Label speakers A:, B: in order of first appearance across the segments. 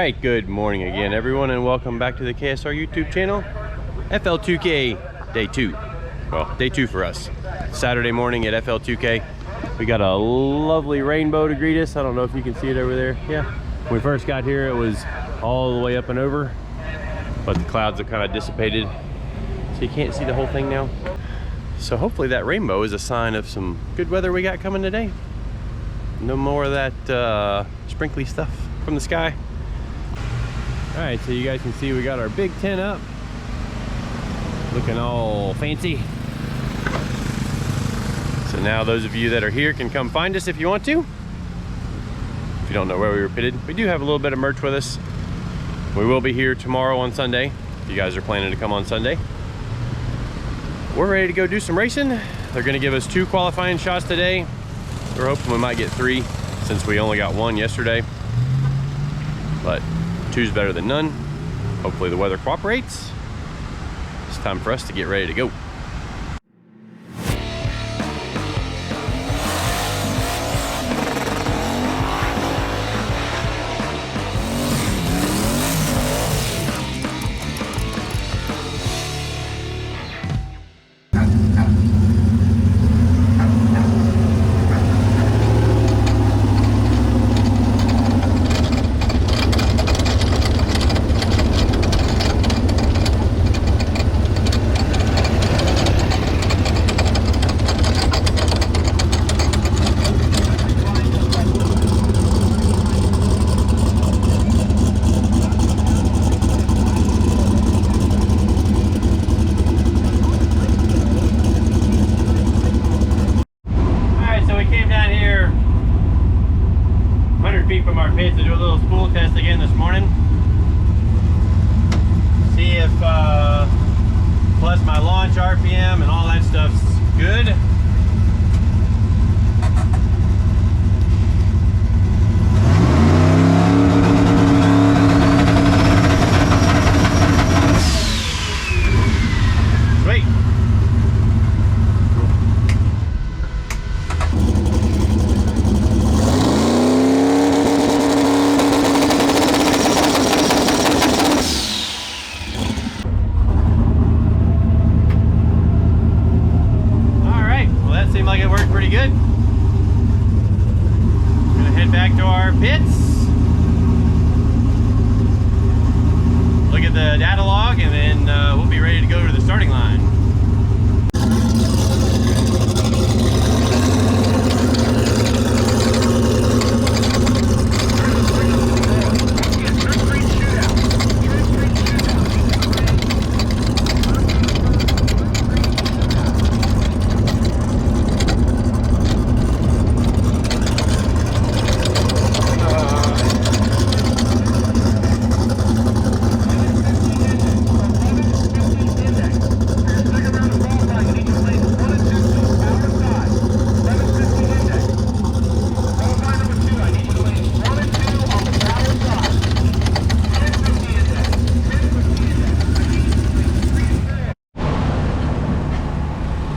A: Alright, good morning again everyone, and welcome back to the KSR YouTube channel. FL2K day 2. Well, day 2 for us. Saturday morning at FL2K. We got a lovely rainbow to greet us. I don't know if you can see it over there. Yeah. When we first got here, it was all the way up and over, but the clouds have kind of dissipated, so you can't see the whole thing now. So hopefully that rainbow is a sign of some good weather we got coming today. No more of that sprinkly stuff from the sky. All right, so you guys can see we got our big tent up, looking all fancy. So now those of you that are here can come find us if you want to. If you don't know where we were pitted, we do have a little bit of merch with us. We will be here tomorrow on Sunday, if you guys are planning to come on Sunday. We're ready to go do some racing. They're gonna give us 2 qualifying shots today. We're hoping we might get 3 since we only got 1 yesterday. But 2's better than none. Hopefully the weather cooperates. It's time for us to get ready to go. From our pits to do a little spool test again this morning. See if plus my launch RPM and all that stuff's good. Seemed like it worked pretty good. We're gonna head back to our pits, look at the data log, and then we'll be ready to go to the starting line.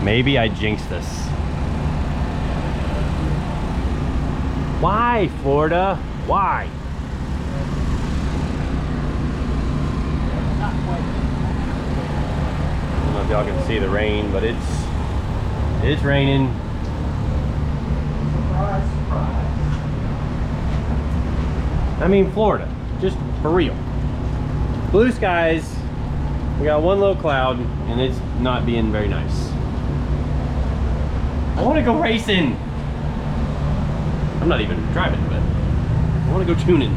A: Maybe I jinxed this. Why, Florida? Why? I don't know if y'all can see the rain, but it's raining. Surprise, surprise. I mean, Florida, just for real. Blue skies, we got 1 low cloud, and it's not being very nice. I want to go racing. I'm not even driving, but I want to go tuning.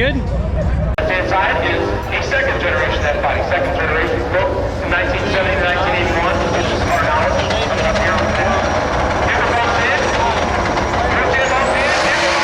A: good?
B: Left-hand side is a second generation that body. Second generation built in 1970 to 1981. This is our knowledge. Coming up here on the next. Give it bumps in. Give it bumps in. Give it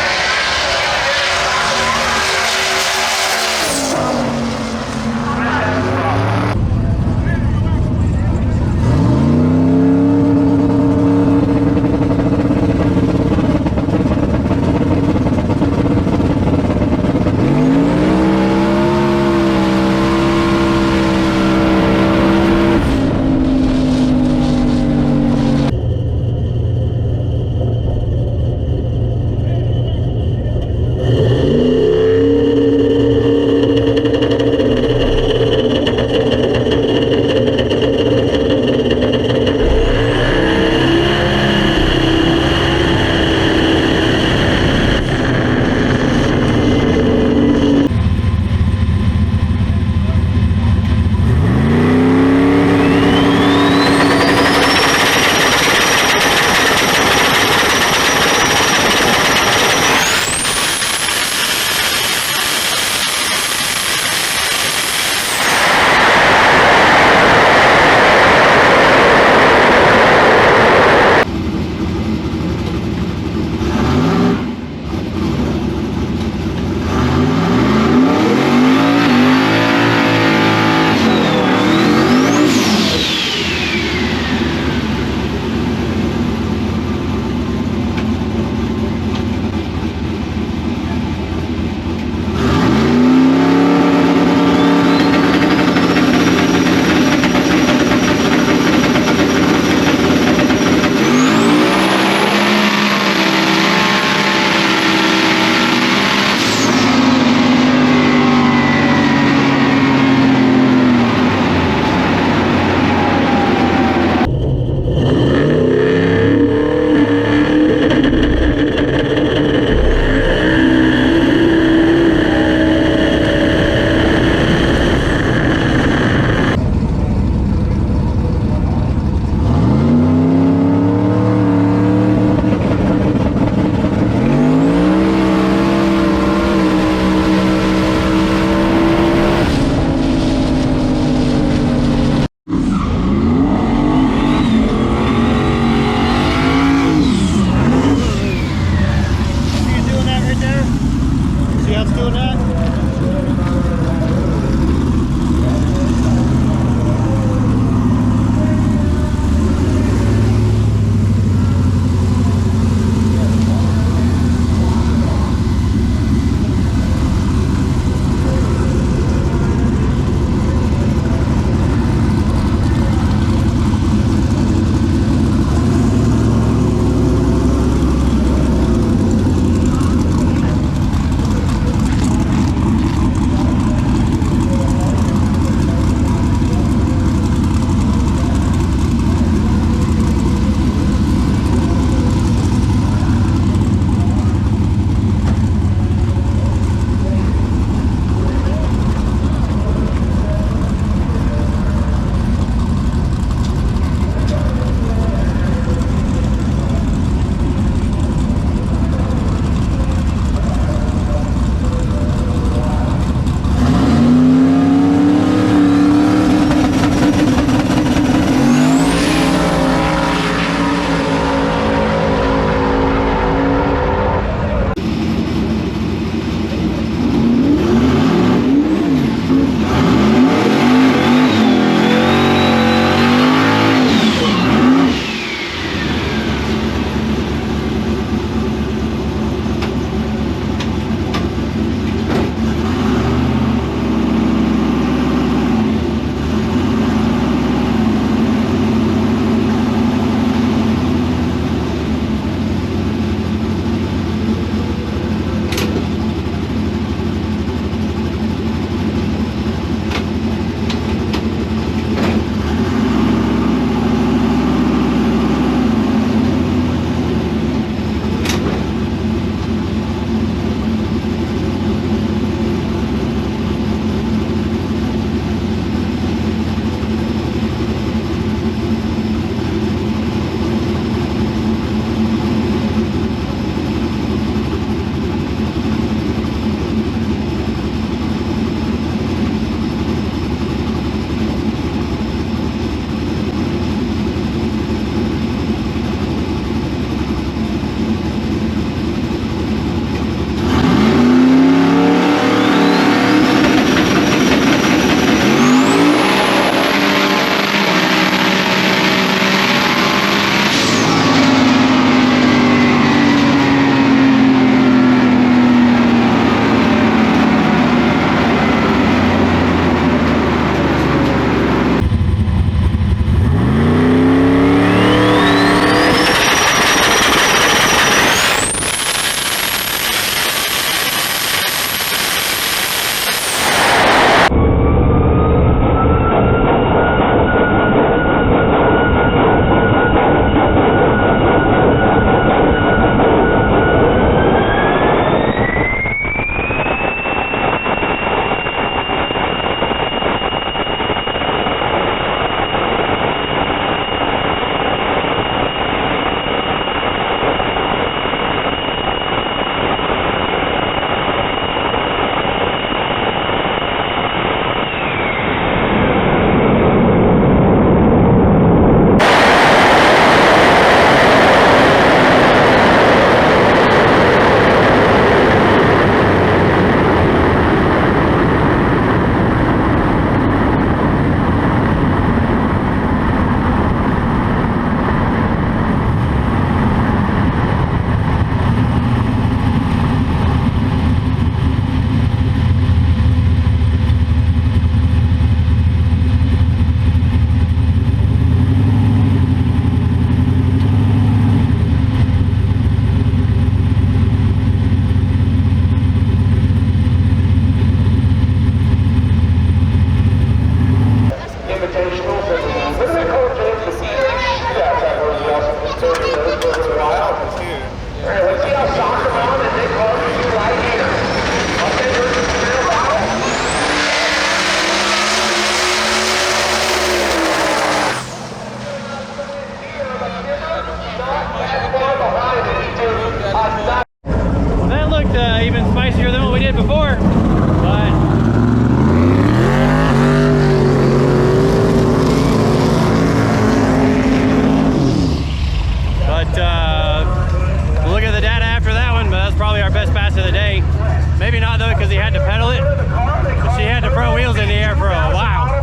A: Maybe not though, because he had to pedal it. But she had the front wheels in the air for a while.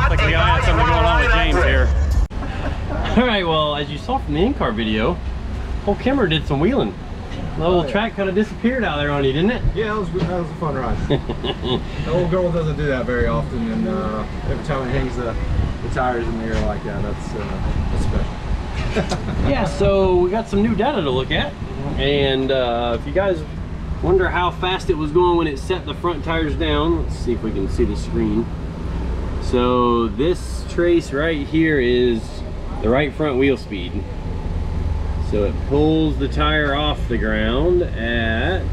A: Looks like we got something going on with James here. All right, well, as you saw from the in-car video, whole Camaro did some wheeling. The little track kind of disappeared out there on you, didn't it?
C: Yeah, that was a fun ride. The old girl doesn't do that very often, and every time it hangs the tires in the air like that, that's special.
A: Yeah, so we got some new data to look at, and if you guys wonder how fast it was going when it set the front tires down, let's see if we can see the screen. So this trace right here is the right front wheel speed. So it pulls the tire off the ground at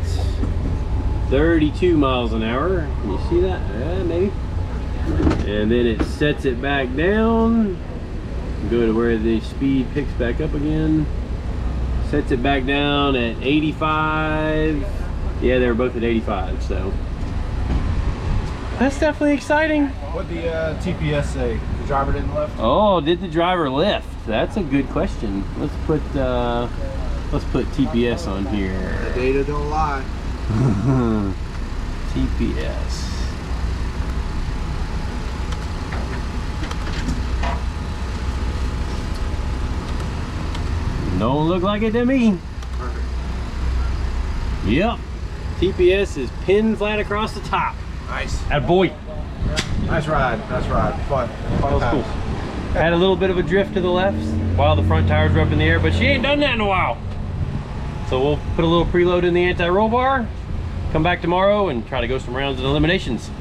A: 32 miles an hour. Can you see that? Maybe. And then it sets it back down. Go to where the speed picks back up again. Sets it back down at 85. Yeah, they were both at 85, so. That's definitely exciting.
C: What'd the TPS say? The driver didn't lift?
A: Oh, did the driver lift? That's a good question. Let's put TPS on here.
C: The data don't lie.
A: TPS. Don't look like it to me.
C: Perfect.
A: Yep. TPS is pinned flat across the top.
C: Nice.
A: Attaboy.
C: Nice ride. Nice ride. Fun.
A: That was cool. Had a little bit of a drift to the left while the front tires were up in the air, but she ain't done that in a while. So we'll put a little preload in the anti-roll bar, come back tomorrow and try to go some rounds and eliminations.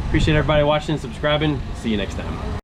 A: Appreciate everybody watching and subscribing. See you next time.